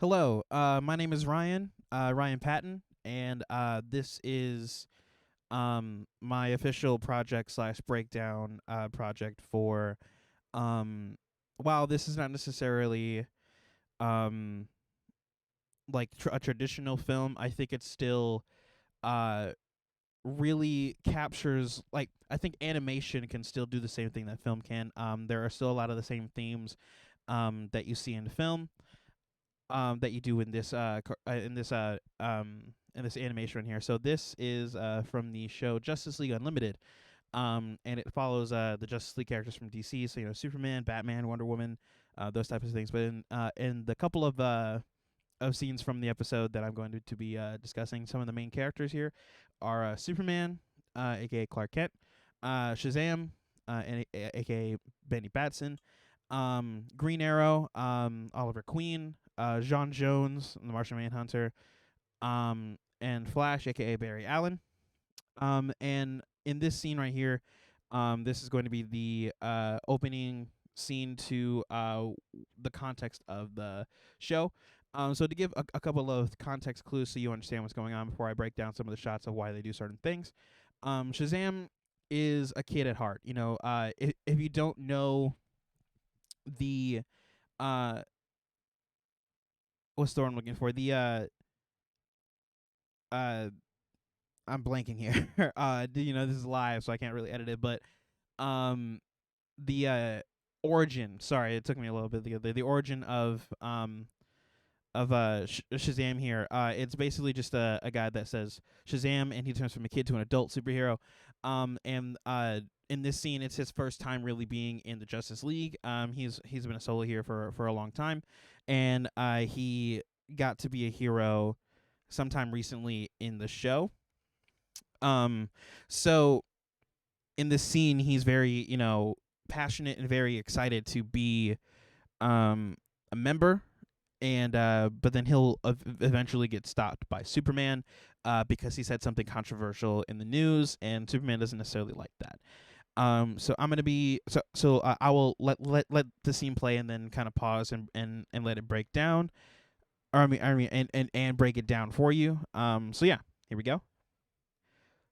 Hello, my name is Ryan, Ryan Patton, and this is my official project slash breakdown project for. While this is not necessarily um, like a traditional film, I think it still uh, really captures, like, I think animation can still do the same thing that film can. There are still a lot of the same themes that you see in film, that you do in this in this animation right here. So this is from the show Justice League Unlimited, and it follows the Justice League characters from DC. So Superman, Batman, Wonder Woman, those types of things. But in the couple of scenes from the episode that I'm going to be discussing, some of the main characters here are Superman, aka Clark Kent, Shazam, aka Benny Batson, Green Arrow, Oliver Queen, John Jones, the Martian Manhunter, and Flash, aka Barry Allen. And in this scene right here, this is going to be the opening scene to the context of the show. So to give a couple of context clues so you understand what's going on before I break down some of the shots of why they do certain things. Shazam is a kid at heart. If you don't know the uh what's the word I'm looking for? Uh I'm blanking here. This is live, so I can't really edit it, but um the origin, sorry, it took me a little bit to get there. The origin of Shazam here. It's basically just a guy that says Shazam, and he turns from a kid to an adult superhero. And in this scene, it's his first time really being in the Justice League. He's been a solo here for a long time, and he got to be a hero sometime recently in the show. Um, so in this scene, he's very passionate and very excited to be a member, and but then he'll eventually get stopped by Superman because he said something controversial in the news, and Superman doesn't necessarily like that. So I'm gonna be I will let the scene play and then kind of pause and let it break down, or and break it down for you. So yeah, here we go.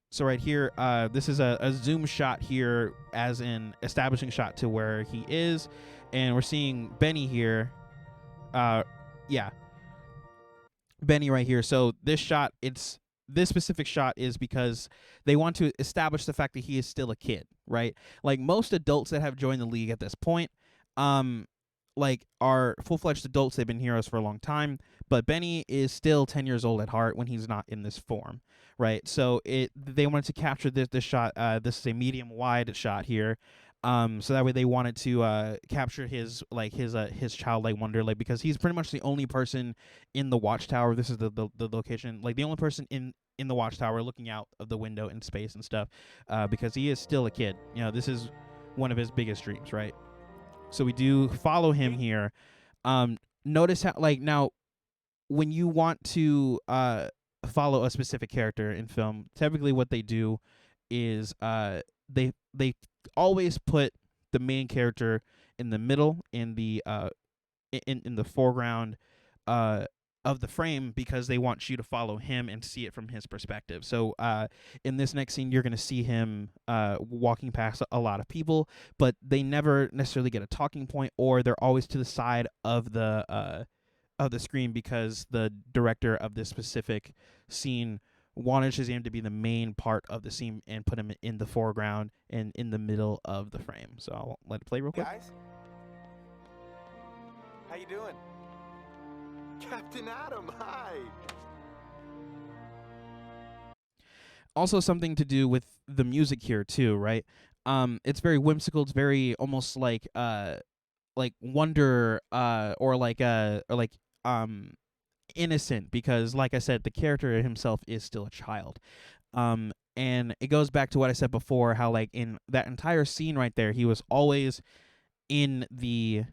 So right here, this is a zoom shot here, as an establishing shot to where he is, and we're seeing Benny here. Uh, yeah, Benny right here. So this specific shot is because they want to establish the fact that he is still a kid, right? Like most adults that have joined the league at this point, um, like are full fledged adults. They've been heroes for a long time, but Benny is still 10 years old at heart when he's not in this form, right? So they wanted to capture this shot. This is a medium wide shot here. So that way they wanted to capture his childlike wonder, like, because he's pretty much the only person in the watchtower. This is the location, like the only person in the watchtower looking out of the window in space and stuff, because he is still a kid. This is one of his biggest dreams, right? So we do follow him here. Um, Notice how, like, now when you want to follow a specific character in film, typically what they do is they always put the main character in the middle, in the foreground uh of the frame, because they want you to follow him and see it from his perspective. So in this next scene, you're going to see him walking past a lot of people, but they never necessarily get a talking point, or they're always to the side of the screen, because the director of this specific scene wanted Shazam to be the main part of the scene and put him in the foreground and in the middle of the frame. So I'll let it play real quick. Guys, how you doing? Captain Adam, hi. Also, something to do with the music here too, right? It's very whimsical. It's very almost like wonder, or like innocent, because, like I said, the character himself is still a child. And it goes back to what I said before, how, like, in that entire scene right there, he was always in the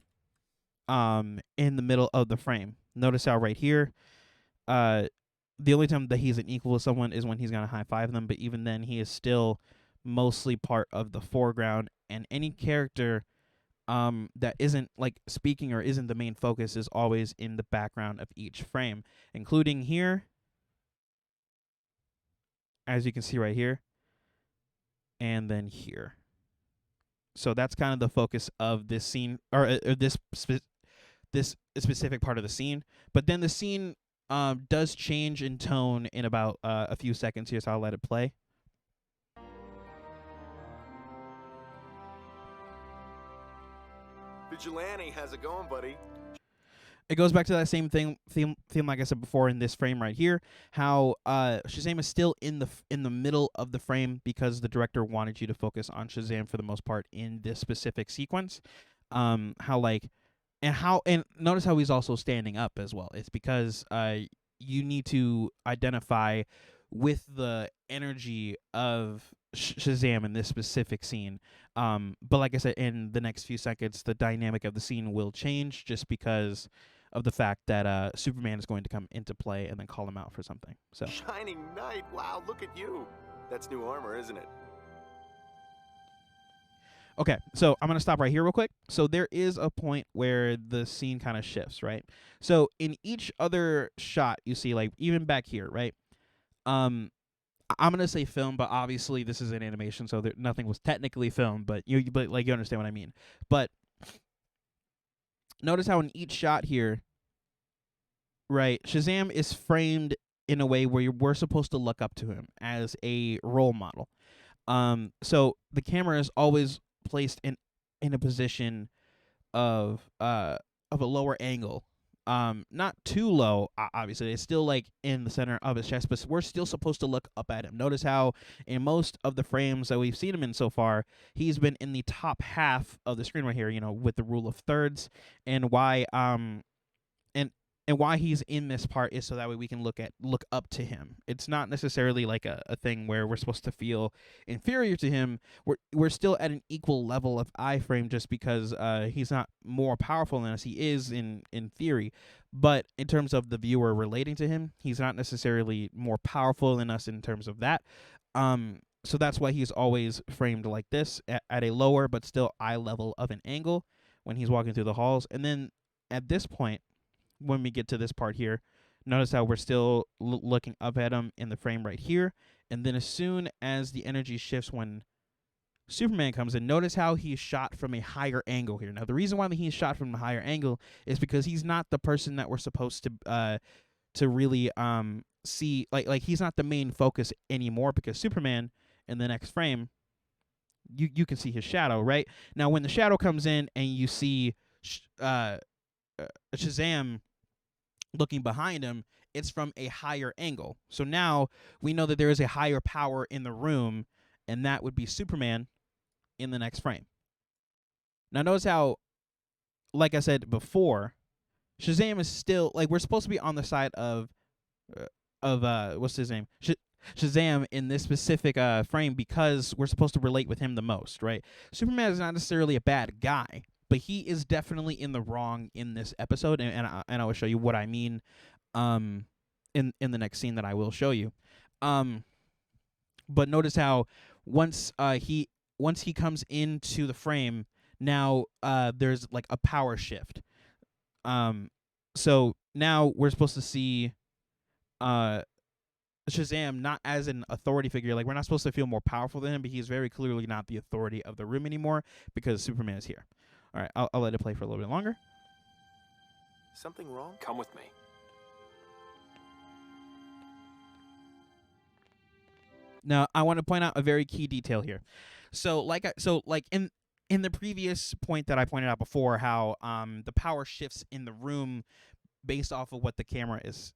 middle of the frame. Notice how right here, uh the only time that he's an equal to someone is when he's gonna high five them, but even then he is still mostly part of the foreground. And any character that isn't like speaking or isn't the main focus is always in the background of each frame, including here, as you can see right here, and then here. So that's kind of the focus of this scene, or this specific part of the scene. But then the scene does change in tone in about a few seconds here, so I'll let it play. Vigilante, how's it going, buddy? It goes back to that same theme, like I said before in this frame right here. How Shazam is still in the middle of the frame because the director wanted you to focus on Shazam for the most part in this specific sequence. How like and notice how he's also standing up as well. It's because you need to identify with the energy of Shazam in this specific scene. But like I said, in the next few seconds, the dynamic of the scene will change just because of the fact that Superman is going to come into play and then call him out for something. So Shining Knight, wow, look at you. That's new armor, isn't it? okay, so I'm gonna stop right here real quick. So there is a point where the scene kind of shifts, right? So in each other shot, you see, like even back here, right? Um, I'm gonna say film, but obviously this is an animation, so nothing was technically filmed. But like you understand what I mean. But notice how in each shot here, right, Shazam is framed in a way where we're supposed to look up to him as a role model. So the camera is always placed in a position of a lower angle. Not too low, obviously. It's still like in the center of his chest, but we're still supposed to look up at him. Notice how in most of the frames that we've seen him in so far, he's been in the top half of the screen right here, with the rule of thirds, and why and why he's in this part is so that way we can look up to him. It's not necessarily like a thing where we're supposed to feel inferior to him. We're still at an equal level of iframe just because he's not more powerful than us. He is in theory, but in terms of the viewer relating to him, he's not necessarily more powerful than us in terms of that. So that's why he's always framed like this at a lower but still eye level of an angle when he's walking through the halls. And then at this point, when we get to this part here, notice how we're still looking up at him in the frame right here. And then as soon as the energy shifts when Superman comes in, notice how he's shot from a higher angle here. Now, the reason why he's shot from a higher angle is because he's not the person that we're supposed to really see. Like he's not the main focus anymore, because Superman in the next frame, you can see his shadow, right? Now, when the shadow comes in and you see Shazam looking behind him, it's from a higher angle. So now we know that there is a higher power in the room, and that would be Superman in the next frame. Now notice how, like I said before, Shazam is still like we're supposed to be on the side of what's his name? Shazam in this specific frame because we're supposed to relate with him the most, right? Superman is not necessarily a bad guy, but he is definitely in the wrong in this episode, and I will show you what I mean in the next scene that I will show you. But notice how once he comes into the frame, now there's like a power shift. So now we're supposed to see Shazam not as an authority figure. Like, we're not supposed to feel more powerful than him, but he's very clearly not the authority of the room anymore because Superman is here. All right, I'll let it play for a little bit longer. Something wrong? Come with me. Now, I want to point out a very key detail here. So like in the previous point that I pointed out before, how the power shifts in the room based off of what the camera is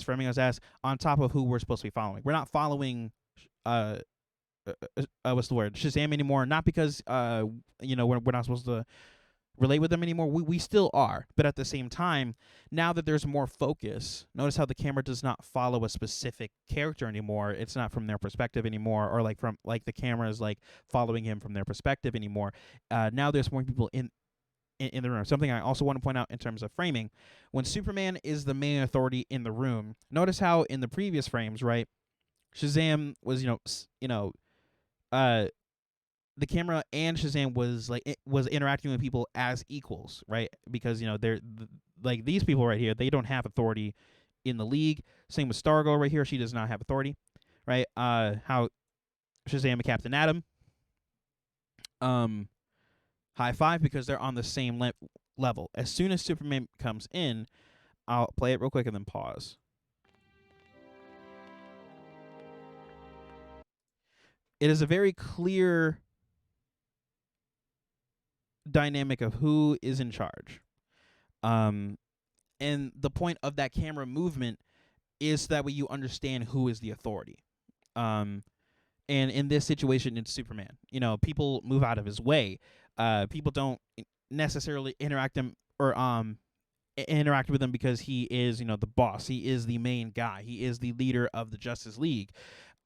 framing us as, on top of who we're supposed to be following. We're not following what's the word, Shazam anymore, not because we're not supposed to relate with them anymore. We still are, but at the same time, now that there's more focus, notice how the camera does not follow a specific character anymore. It's not from their perspective anymore, or like from like the camera is like following him from their perspective anymore. Now there's more people in the room. Something I also want to point out in terms of framing, when Superman is the main authority in the room, notice how in the previous frames, right, Shazam was the camera and Shazam was like it was interacting with people as equals, right? Because they're like these people right here, they don't have authority in the league. Same with Stargirl right here, she does not have authority, right? How Shazam and Captain Atom, um, high five because they're on the same level. As soon as Superman comes in, I'll play it real quick and then pause. It is a very clear dynamic of who is in charge. And the point of that camera movement is that way you understand who is the authority. And in this situation, it's Superman. People move out of his way. People don't necessarily interact with him because he is, the boss. He is the main guy. He is the leader of the Justice League,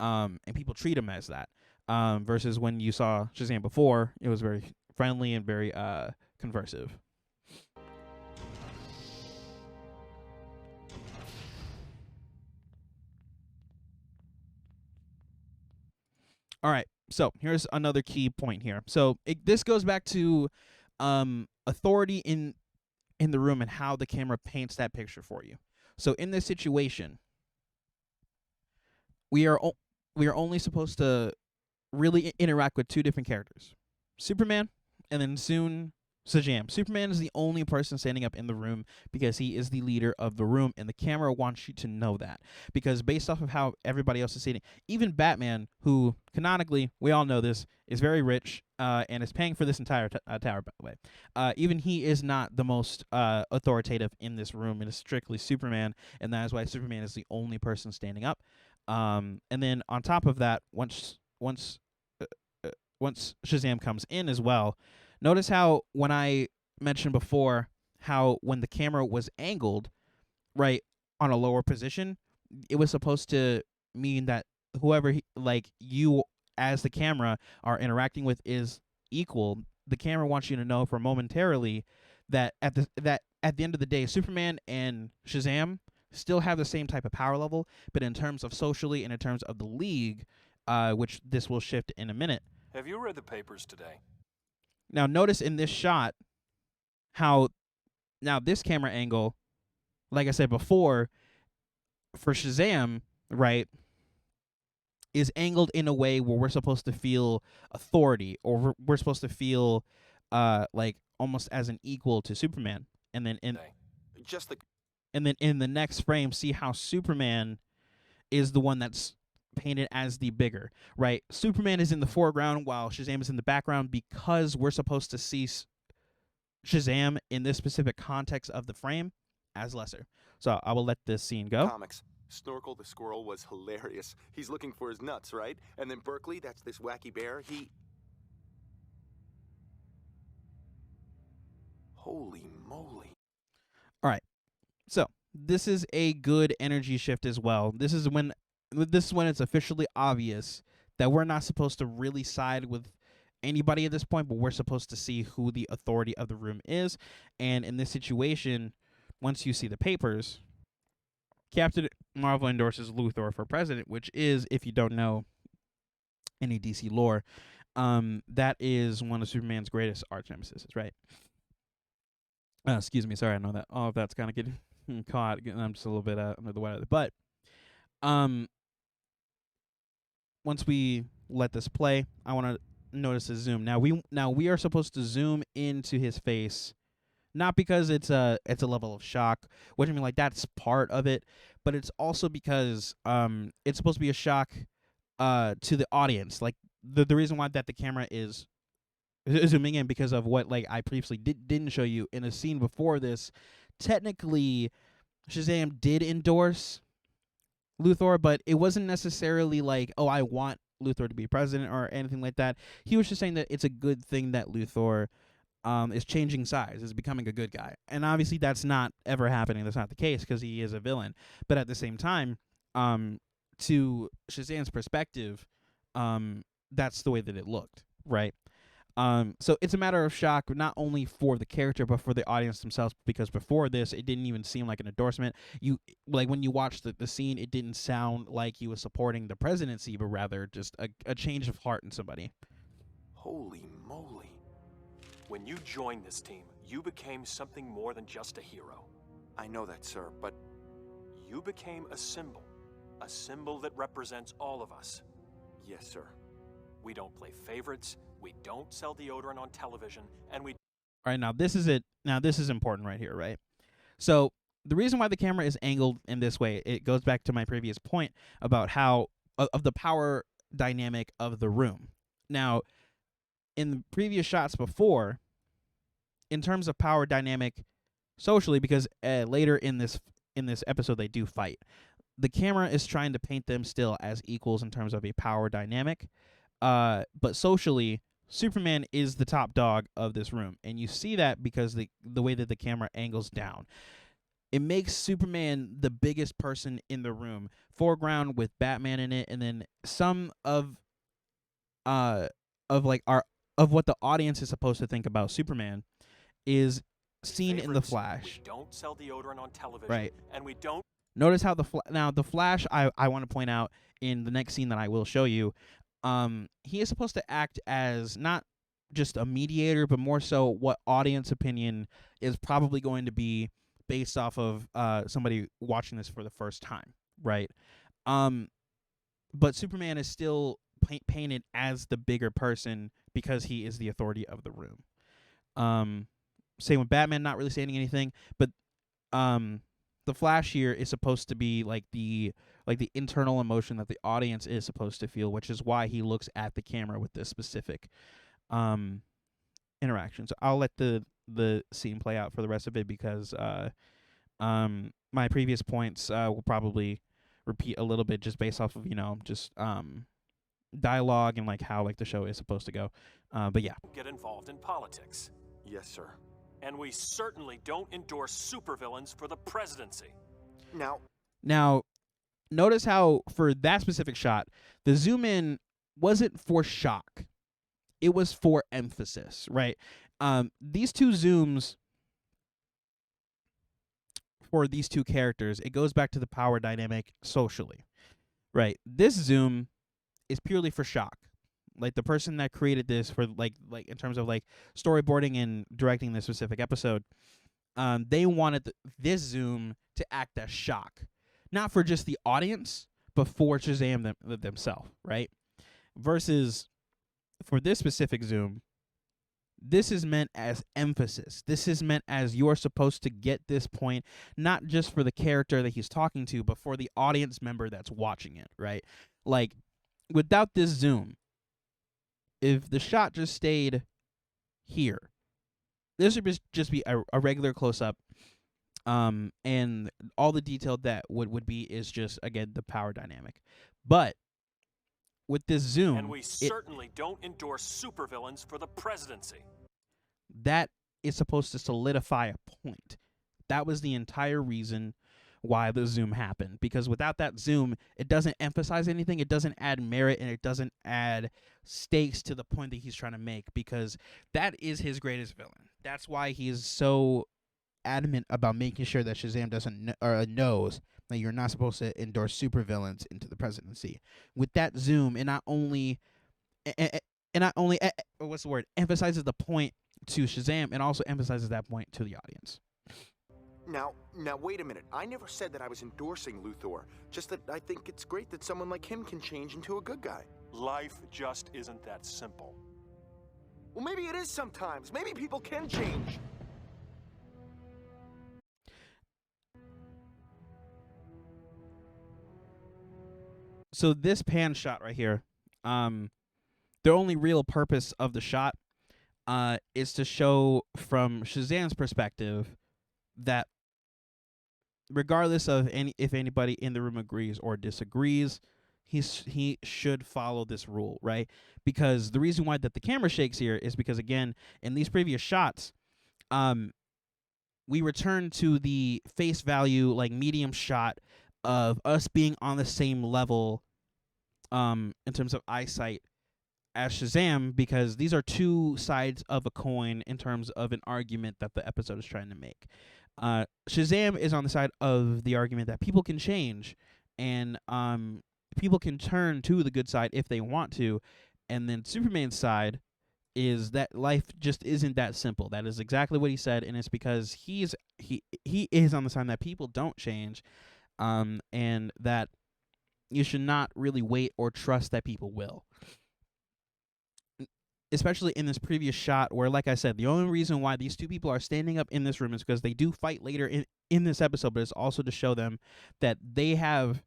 and people treat him as that. Versus when you saw Shazam before, it was very friendly and very conversive. All right, so here's another key point here. So this goes back to authority in the room and how the camera paints that picture for you. So in this situation, we are only supposed to really interact with two different characters, Superman and then soon Shazam. Superman is the only person standing up in the room because he is the leader of the room, and the camera wants you to know that. Because based off of how everybody else is sitting, even Batman, who canonically, we all know this, is very rich and is paying for this entire tower, by the way, even he is not the most authoritative in this room. It is strictly Superman, and that is why Superman is the only person standing up. And then on top of that, once Shazam comes in as well, notice how when I mentioned before how when the camera was angled right on a lower position, it was supposed to mean that whoever you as the camera are interacting with is equal. The camera wants you to know for momentarily that at the end of the day, Superman and Shazam still have the same type of power level, but in terms of socially and in terms of the league, which this will shift in a minute. Have you read the papers today? Now notice in this shot how now this camera angle, like I said before, for Shazam, right, is angled in a way where we're supposed to feel authority, or we're supposed to feel like almost as an equal to Superman. And then in the next frame, see how Superman is the one that's painted as the bigger, right? Superman is in the foreground while Shazam is in the background because we're supposed to see Shazam in this specific context of the frame as lesser. So I will let this scene go. Comics. Snorkel the squirrel was hilarious. He's looking for his nuts, right? And then Berkeley, that's this wacky bear, Holy moly. All right. So this is a good energy shift as well. This is when it's officially obvious that we're not supposed to really side with anybody at this point, but we're supposed to see who the authority of the room is. And in this situation, once you see the papers, Captain Marvel endorses Luthor for president, which is, if you don't know any DC lore, that is one of Superman's greatest arch nemesis, right? Excuse me, sorry, I know that all of that's kind of getting caught. I'm just a little bit under the weather, but once we let this play, I want to notice a zoom. Now we are supposed to zoom into his face, not because it's a level of shock, which I mean, like, that's part of it, but it's also because it's supposed to be a shock to the audience. Like the reason why that the camera is zooming in because of what like I previously didn't show you in a scene before this. Technically, Shazam did endorse Luthor, but it wasn't necessarily like, oh, I want Luthor to be president or anything like that. He was just saying that it's a good thing that Luthor is changing sides, is becoming a good guy. And obviously that's not ever happening. That's not the case because he is a villain. But at the same time, to Shazam's perspective, that's the way that it looked, right? So it's a matter of shock, not only for the character, but for the audience themselves, because before this, it didn't even seem like an endorsement. When you watched the scene, it didn't sound like he was supporting the presidency, but rather just a change of heart in somebody. Holy moly. When you joined this team, you became something more than just a hero. I know that, sir, but You became a symbol that represents all of us. yes, sir. We don't play favorites, we don't sell deodorant on television, and we All right, now this is it. Now this is important right here, right? So the reason why the camera is angled in this way, it goes back to my previous point about how of the power dynamic of the room. Now, in the previous shots before, in terms of power dynamic socially, because later in this episode they do fight, the camera is trying to paint them still as equals in terms of a power dynamic. But socially, Superman is the top dog of this room, and you see that because the way that the camera angles down. It makes Superman the biggest person in the room. Foreground with Batman in it, and then some of like our of what the audience is supposed to think about Superman is seen in the favorites, Flash. We don't sell deodorant on television, Right. and we don't Notice how the Flash, I want to point out in the next scene that I will show you, he is supposed to act as not just a mediator, but more so what audience opinion is probably going to be based off of somebody watching this for the first time, right? But Superman is still painted as the bigger person because he is the authority of the room. Same with Batman not really saying anything, but the Flash here is supposed to be like the internal emotion that the audience is supposed to feel, which is why he looks at the camera with this specific interaction. So I'll let the scene play out for the rest of it because my previous points will probably repeat a little bit just based off of just dialogue and like how like the show is supposed to go. But yeah. get involved in politics. Yes, sir. And we certainly don't endorse supervillains for the presidency. Now, Notice how for that specific shot, the zoom in wasn't for shock. It was for emphasis, right? These two zooms for these two characters, it goes back to the power dynamic socially, right? This zoom is purely for shock. Like the person that created this for like in terms of like storyboarding and directing this specific episode, they wanted this zoom to act as shock, not for just the audience, but for Shazam themselves, right? Versus for this specific zoom, this is meant as emphasis. This is meant as you're supposed to get this point, not just for the character that he's talking to, but for the audience member that's watching it, right? Like, without this zoom, if the shot just stayed here, this would just be a regular close-up, and all the detail that would be is just, again, the power dynamic. But with this zoom, And we certainly don't endorse supervillains for the presidency. that is supposed to solidify a point. That was the entire reason why the zoom happened, because without that zoom, it doesn't emphasize anything, it doesn't add merit, and it doesn't add stakes to the point that he's trying to make, because that is his greatest villain. That's why he is so adamant about making sure that Shazam knows that you're not supposed to endorse supervillains into the presidency. With that zoom, it not only emphasizes the point to Shazam, it also emphasizes that point to the audience. Now, wait a minute. I never said that I was endorsing Luthor. Just that I think it's great that someone like him can change into a good guy. Life just isn't that simple. Well, maybe it is sometimes. Maybe people can change. So this pan shot right here, the only real purpose of the shot is to show from Shazam's perspective that regardless of if anybody in the room agrees or disagrees, he should follow this rule, right? Because the reason why that the camera shakes here is because, again, in these previous shots, we return to the face value, like medium shot of us being on the same level in terms of eyesight as Shazam, because these are two sides of a coin in terms of an argument that the episode is trying to make. Shazam is on the side of the argument that people can change and people can turn to the good side if they want to, and then Superman's side is that life just isn't that simple. That is exactly what he said, and it's because he is on the side that people don't change, and that you should not really wait or trust that people will. Especially in this previous shot where, like I said, the only reason why these two people are standing up in this room is because they do fight later in this episode, but it's also to show them that they have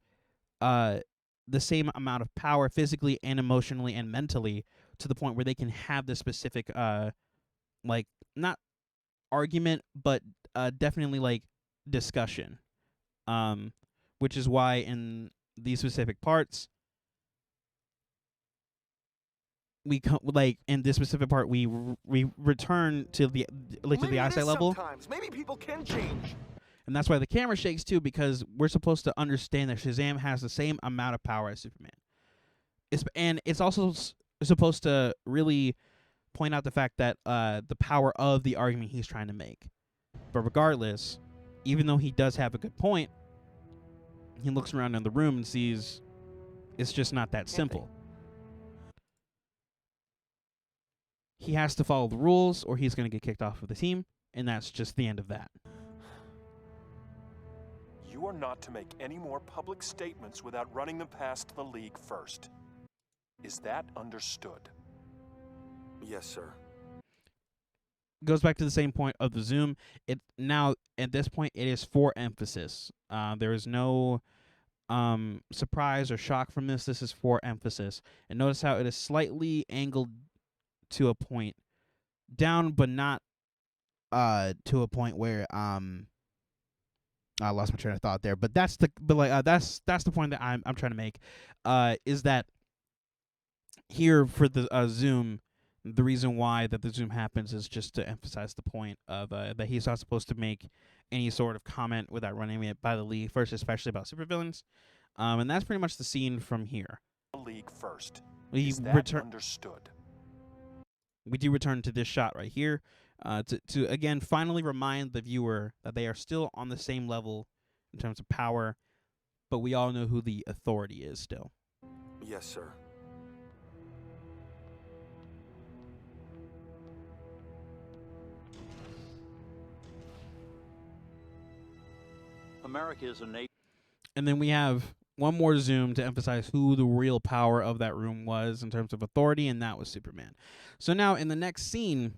the same amount of power physically and emotionally and mentally to the point where they can have this specific like, not argument, but definitely like discussion, which is why in these specific parts we like in this specific part we return to the Well, to the maybe it eyesight is level, sometimes. Maybe people can change. and that's why the camera shakes too, because we're supposed to understand that Shazam has the same amount of power as Superman. And it's also supposed to really point out the fact that the power of the argument he's trying to make. But regardless, even though he does have a good point, he looks around in the room and sees it's just not that simple. He has to follow the rules or he's going to get kicked off of the team, and that's just the end of that. You are not to make any more public statements without running them past the league first. Is that understood? Yes, sir. Goes back to the same point of the Zoom. It now at this point it is for emphasis. There is no surprise or shock from this. This is for emphasis. And notice how it is slightly angled to a point down, but not to a point where I lost my train of thought there. But that's the point that I'm trying to make. Is that here for the Zoom? The reason why that the Zoom happens is just to emphasize the point of that he's not supposed to make any sort of comment without running it by the league first, especially about supervillains. And that's pretty much the scene from here. The league first. We Is that understood? We do return to this shot right here to again finally remind the viewer that they are still on the same level in terms of power, but we all know who the authority is still. Yes, sir. America is a nation. And then we have one more zoom to emphasize who the real power of that room was in terms of authority, and that was Superman. So now in the next scene,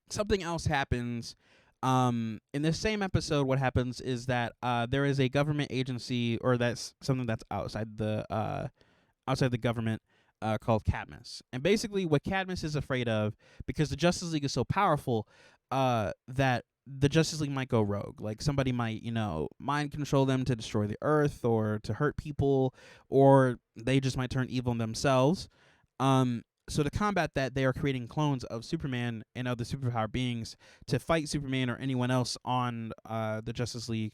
something else happens. In this same episode, what happens is that there is a government agency, or that's something that's outside the government, called Cadmus. And basically what Cadmus is afraid of, because the Justice League is so powerful, that the Justice League might go rogue. Like somebody might, mind control them to destroy the Earth or to hurt people, or they just might turn evil themselves. So to combat that, they are creating clones of Superman and other superpower beings to fight Superman or anyone else on the Justice League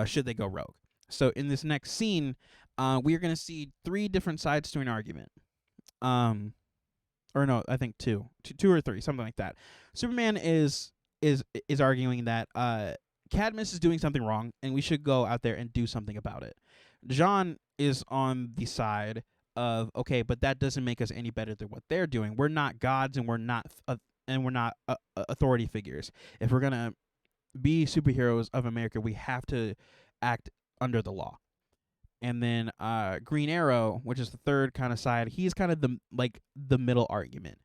should they go rogue. So in this next scene, we are going to see 3 different sides to an argument. Or no, I think two or three, something like that. Superman is arguing that Cadmus is doing something wrong and we should go out there and do something about it. John is on the side of, okay, but that doesn't make us any better than what they're doing. We're not gods and we're not authority figures. If we're going to be superheroes of America, we have to act under the law. And then Green Arrow, which is the third kind of side, he's kind of the middle argument.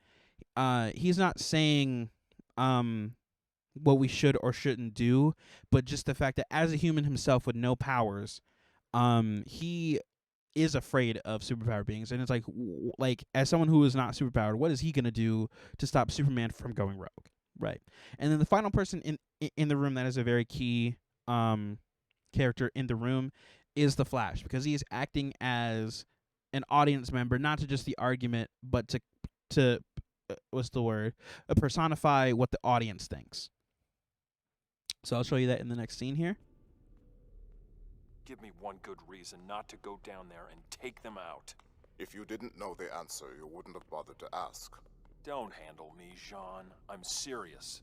He's not saying what we should or shouldn't do, but just the fact that as a human himself with no powers, he is afraid of superpowered beings. And it's like as someone who is not superpowered, what is he going to do to stop Superman from going rogue? Right. And then the final person in the room that is a very key character in the room is the Flash, because he is acting as an audience member, not to just the argument, but to what's the word? Personify what the audience thinks. So I'll show you that in the next scene here. Give me one good reason not to go down there and take them out. If you didn't know the answer, you wouldn't have bothered to ask. Don't handle me, Jean. I'm serious.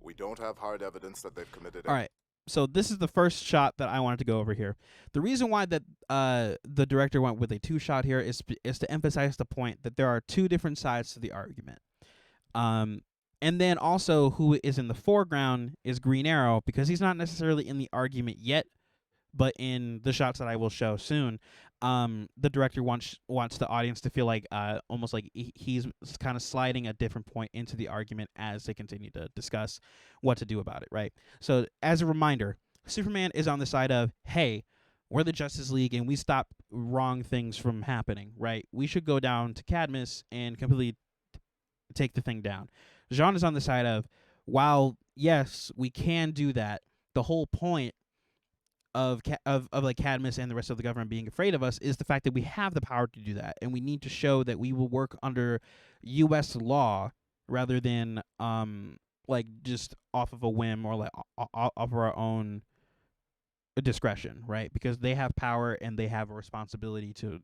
We don't have hard evidence that they've committed. All right. So this is the first shot that I wanted to go over here. The reason why that the director went with a 2-shot here is to emphasize the point that there are 2 different sides to the argument. And then also who is in the foreground is Green Arrow, because he's not necessarily in the argument yet, but in the shots that I will show soon, the director wants the audience to feel like almost like he's kind of sliding a different point into the argument as they continue to discuss what to do about it, right? So as a reminder, Superman is on the side of, hey, we're the Justice League and we stop wrong things from happening, right? We should go down to Cadmus and completely take the thing down. Jean is on the side of, while yes, we can do that, the whole point of like Cadmus and the rest of the government being afraid of us is the fact that we have the power to do that, and we need to show that we will work under U.S. law rather than like just off of a whim or like off of our own discretion, right? Because they have power and they have a responsibility to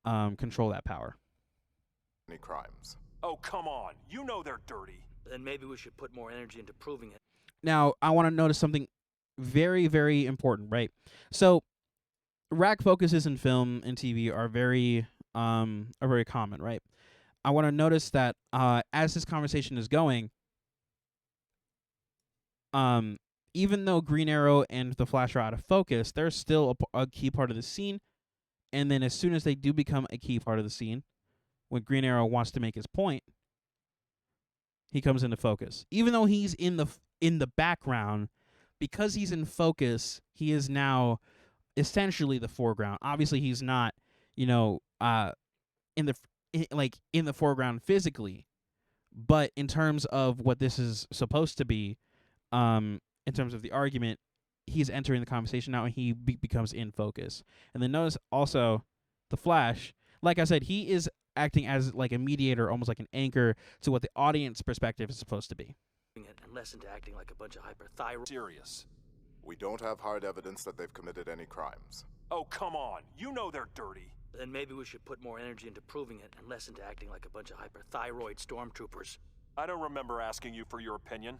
control that power. Any crimes? Oh, come on. You know they're dirty. Then maybe we should put more energy into proving it. Now, I want to notice something very, very important, right? So, rack focuses in film and TV are very common, right? I want to notice that as this conversation is going, even though Green Arrow and the Flash are out of focus, they're still a key part of the scene. And then as soon as they do become a key part of the scene, when Green Arrow wants to make his point, he comes into focus. Even though he's in the background, because he's in focus, he is now essentially the foreground. Obviously, he's not, in the foreground physically, but in terms of what this is supposed to be, in terms of the argument, he's entering the conversation now, and he becomes in focus. And then notice also the Flash. Like I said, he is acting as like a mediator, almost like an anchor to what the audience perspective is supposed to be. And less into acting like a bunch of hyperthyroid. Serious. We don't have hard evidence that they've committed any crimes. Oh, come on. You know they're dirty. Then maybe we should put more energy into proving it and less into acting like a bunch of hyperthyroid stormtroopers. I don't remember asking you for your opinion.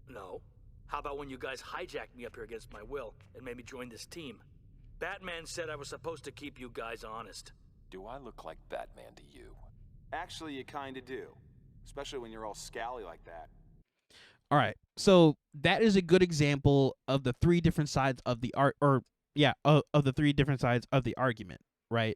No. How about when you guys hijacked me up here against my will and made me join this team? Batman said I was supposed to keep you guys honest. Do I look like Batman to you? Actually, you kinda do. Especially when you're all scally like that. All right, so that is a good example of the three different sides of the of the three different sides of the argument, right?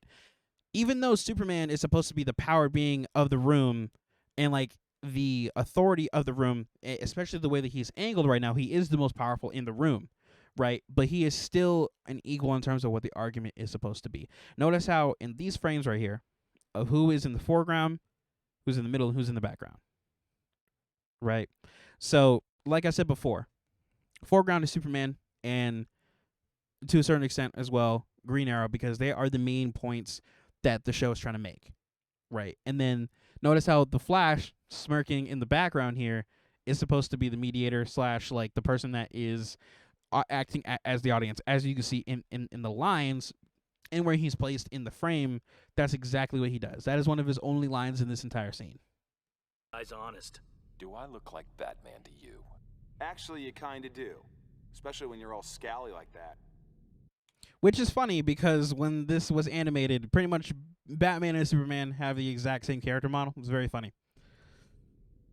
Even though Superman is supposed to be the power being of the room and like the authority of the room, especially the way that he's angled right now, he is the most powerful in the room, right? But he is still an equal in terms of what the argument is supposed to be. Notice how in these frames right here, of who is in the foreground, who's in the middle, and who's in the background, right? So, like I said before, foreground is Superman, and to a certain extent as well, Green Arrow, because they are the main points that the show is trying to make, right? And then notice how the Flash, smirking in the background here, is supposed to be the mediator / like the person that is acting as the audience. As you can see in the lines and where he's placed in the frame, that's exactly what he does. That is one of his only lines in this entire scene. Guys honest. Do I look like Batman to you? Actually, you kinda do. Especially when you're all scally like that. Which is funny because when this was animated, pretty much Batman and Superman have the exact same character model. It's very funny.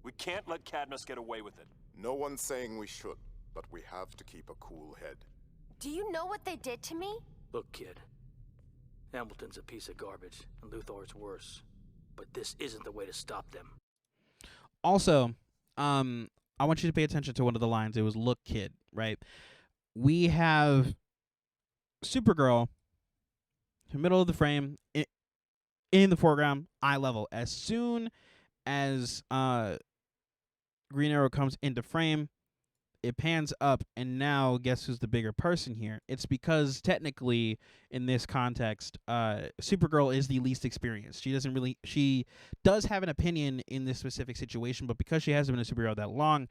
We can't let Cadmus get away with it. No one's saying we should, but we have to keep a cool head. Do you know what they did to me? Look, kid. Hamilton's a piece of garbage, and Luthor's worse. But this isn't the way to stop them. Also, I want you to pay attention to one of the lines. It was, "Look, kid," right? We have Supergirl, in the middle of the frame, in the foreground, eye level. As soon as Green Arrow comes into frame, it pans up, and now guess who's the bigger person here? It's because technically, in this context, Supergirl is the least experienced. She does have an opinion in this specific situation, but because she hasn't been a superhero that long,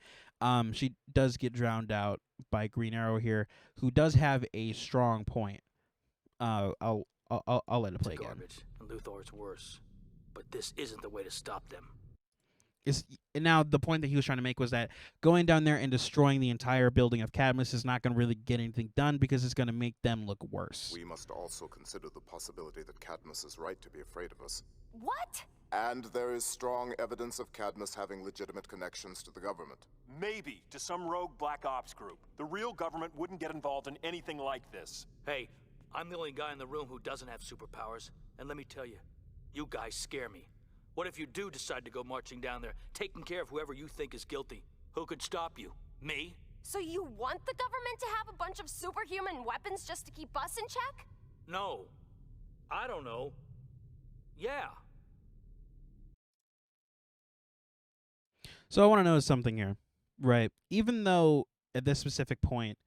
she does get drowned out by Green Arrow here, who does have a strong point. I'll let it play again. Garbage, and Luthor's worse. But this isn't the way to stop them. And now the point that he was trying to make was that going down there and destroying the entire building of Cadmus is not going to really get anything done because it's going to make them look worse. We must also consider the possibility that Cadmus is right to be afraid of us. What? And there is strong evidence of Cadmus having legitimate connections to the government. Maybe to some rogue black ops group. The real government wouldn't get involved in anything like this. Hey, I'm the only guy in the room who doesn't have superpowers. And let me tell you, you guys scare me. What if you do decide to go marching down there, taking care of whoever you think is guilty? Who could stop you? Me? So you want the government to have a bunch of superhuman weapons just to keep us in check? No. I don't know. Yeah. So I want to know something here, right? Even though at this specific point,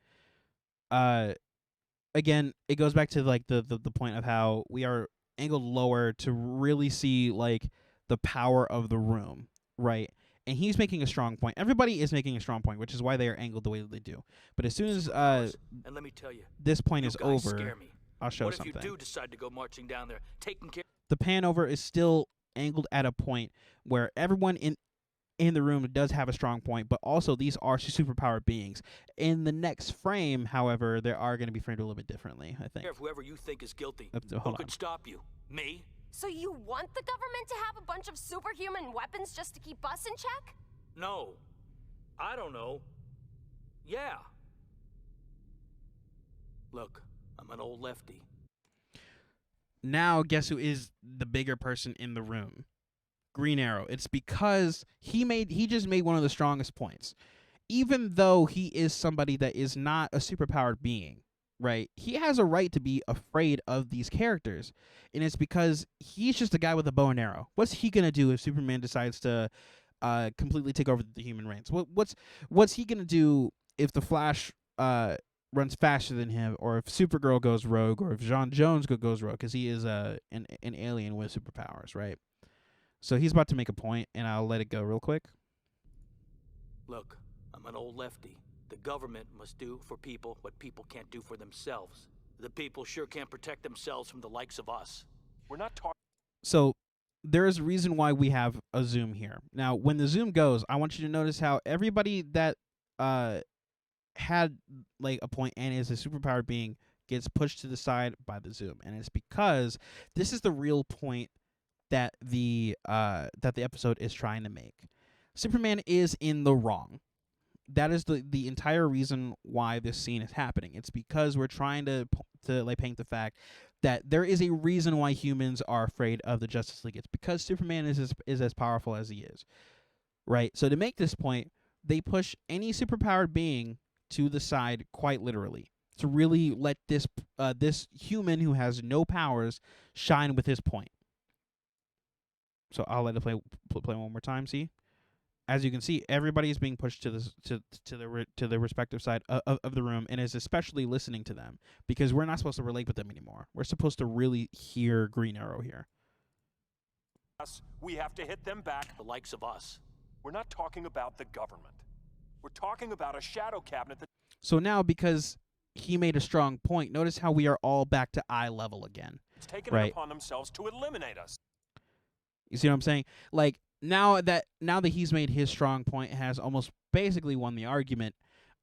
again, it goes back to like the point of how we are angled lower to really see like the power of the room, right? And he's making a strong point. Everybody is making a strong point, which is why they are angled the way that they do. But as soon as And let me tell you, this point you is guys over, scare me. I'll show What something. if you do decide to go marching down there, taking care? The pan over is still angled at a point where everyone in the room does have a strong point, but also these are superpowered beings. In the next frame, however, they are going to be framed a little bit differently, I think. Care of whoever you think is guilty. Who Who could stop you? Me? So you want the government to have a bunch of superhuman weapons just to keep us in check? No. I don't know. Yeah. Look, I'm an old lefty. Now, guess who is the bigger person in the room? Green Arrow. It's because he just made one of the strongest points. Even though he is somebody that is not a superpowered being, right? He has a right to be afraid of these characters. And it's because he's just a guy with a bow and arrow. What's he going to do if Superman decides to completely take over the human race? What's he going to do if the Flash runs faster than him, or if Supergirl goes rogue, or if John Jones goes rogue, because he is an alien with superpowers, right? So he's about to make a point, and I'll let it go real quick. Look, I'm an old lefty. The government must do for people what people can't do for themselves. The people sure can't protect themselves from the likes of us. We're not talking. So there is a reason why we have a zoom here. Now, when the zoom goes, I want you to notice how everybody that had like a point and is a superpowered being gets pushed to the side by the zoom, and it's because this is the real point that the episode is trying to make. Superman is in the wrong. That is the entire reason why this scene is happening. It's because we're trying to like paint the fact that there is a reason why humans are afraid of the Justice League. It's because Superman is as powerful as he is, right? So to make this point, they push any superpowered being to the side, quite literally, to really let this human who has no powers shine with his point. So I'll let it play one more time. See, as you can see, everybody is being pushed to the respective side of the room, and is especially listening to them, because we're not supposed to relate with them anymore. We're supposed to really hear Green Arrow here. We have to hit them back. The likes of us. We're not talking about the government. We're talking about a shadow cabinet that. So now, because he made a strong point, notice how we are all back to eye level again. It's taken right? it upon themselves to eliminate us. You see what I'm saying? Like now that he's made his strong point, has almost basically won the argument.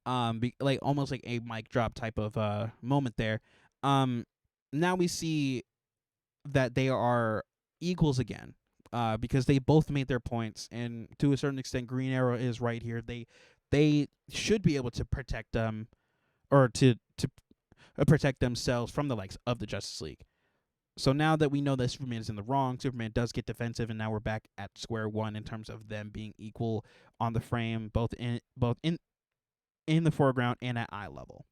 Like almost like a mic drop type of moment there. Now we see that they are equals again. Because they both made their points, and to a certain extent, Green Arrow is right here. They should be able to protect them, or to protect themselves from the likes of the Justice League. So now that we know that Superman is in the wrong, Superman does get defensive, and now we're back at square one in terms of them being equal on the frame, both in the foreground and at eye level.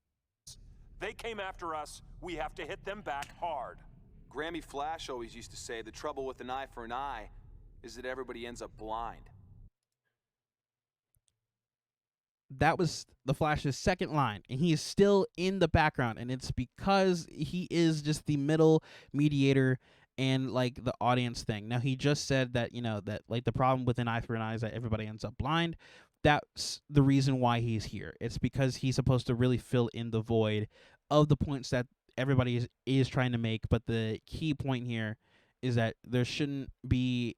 They came after us. We have to hit them back hard. Grammy Flash always used to say the trouble with an eye for an eye is that everybody ends up blind. That was the Flash's second line, and he is still in the background, and it's because he is just the middle mediator and like the audience thing. Now, he just said that, that like the problem with an eye for an eye is that everybody ends up blind. That's the reason why he's here. It's because he's supposed to really fill in the void of the points that everybody is trying to make. But the key point here is that there shouldn't be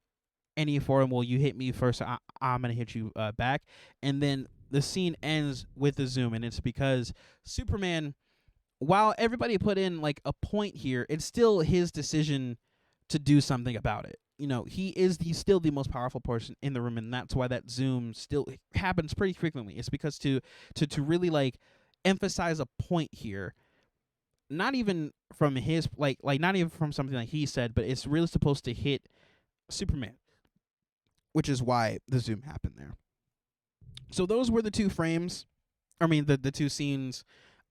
any forum. Well, you hit me first, I'm gonna hit you back, and then the scene ends with the zoom, and it's because Superman, while everybody put in like a point here, it's still his decision to do something about it. he is still the most powerful person in the room, and that's why that zoom still happens pretty frequently. It's because to really like emphasize a point here, not even from his like not even from something that he said, but it's really supposed to hit Superman, which is why the zoom happened there. So those were the two frames, the two scenes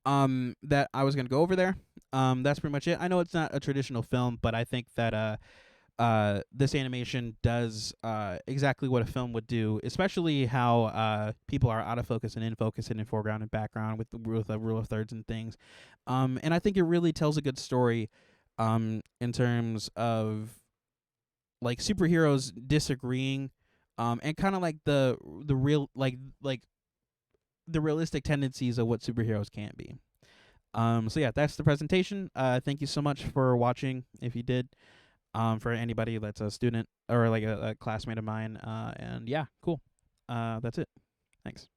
that I was going to go over there. That's pretty much it. I know it's not a traditional film, but I think that this animation does exactly what a film would do, especially how people are out of focus and in focus and in foreground and background with the rule of thirds and things. And I think it really tells a good story in terms of like superheroes disagreeing and kind of like the real like the realistic tendencies of what superheroes can be. So yeah, that's the presentation. Thank you so much for watching. If you did, for anybody that's a student or like a classmate of mine, and yeah, cool. That's it. Thanks.